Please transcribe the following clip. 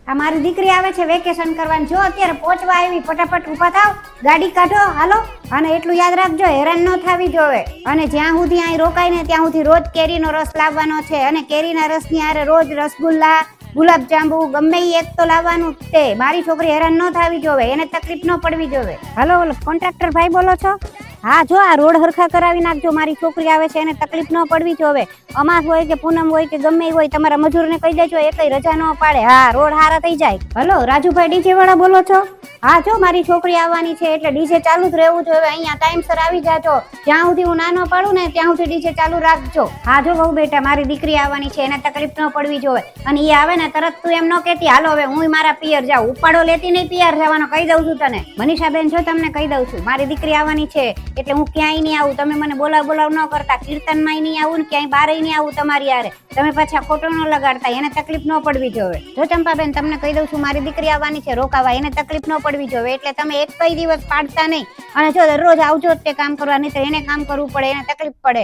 આ મારી દીકરી આવે છે વેકેશન કરવાની. જો અત્યારે પહોંચવા આવી, ફટાફટ ઊભા થાવ, ગાડી કાઢો, હાલો. અને એટલું યાદ રાખજો, હેરાન ન થાવી જોવે. અને જ્યાં સુધી અહીં રોકાય ને ત્યાં સુધી રોજ કેરીનો રસ લાવવાનો છે. અને કેરીના રસની હારે રોજ રસગુલ્લા, ગુલાબજાંબુ ગમે એક તો લાવવાનું જ છે. મારી છોકરી હેરાન ન થાવી જોવે, એને તકલીફ ન પડવી જોવે. હાલો, કોન્ટ્રાક્ટર ભાઈ બોલો છો? હા, જો આ રોડ હરખા કરાવી નાખજો. મારી છોકરી આવે છે, એને તકલીફ ન પડવી જોવે. અમાસ હોય કે પૂનમ હોય કે ગમે હોય, તમારા મજૂરને કહી દેજો એકઈ રજા ન પાડે. હા, રોડ હારા થઈ જાય. હલો, રાજુભાઈ ડીજે વાળા બોલો છો? હા, જો મારી છોકરી આવવાની છે એટલે ડીજે ચાલુ જ રહેવું જોઈએ. અહીંયા ટાઈમસર આવી જાજો. જ્યાં સુધી હું નાનો પાડું ને ત્યાં સુધી ડીજે ચાલુ રાખજો. હા, જો બહુ બેટા, મારી દીકરી આવવાની છે, એને તકલીફ ન પડવી જોવે. અને એ આવે ને તરત તું એમ ન કહેતી હાલો હવે હું મારા પિયર જાઉં. ઉપાડો લેતી નહીં પિયર જવાનો, કહી દઉં છું તને. મનીષાબેન, જો તમને કહી દઉં છું, મારી દીકરી આવવાની છે એટલે હું ક્યાંય નહીં આવું. તમે મને બોલાવ ન કરતા. કીર્તનમાં નહીં આવું ને ક્યાંય બારે નહીં આવું તમારી યારે. તમે પાછા ખોટો ન લગાડતા, એને તકલીફ ન પડવી જોવે. જો ચંપાબેન, તમને કહી દઉં છું, મારી દીકરી આવવાની છે રોકાવા, એને તકલીફ ન પડવી જોવે. એટલે તમે એક કઈ દિવસ પાડતા નહીં. અને જો દરરોજ આવજો તે કામ કરવા, નહીં તો એને કામ કરવું પડે, એને તકલીફ પડે.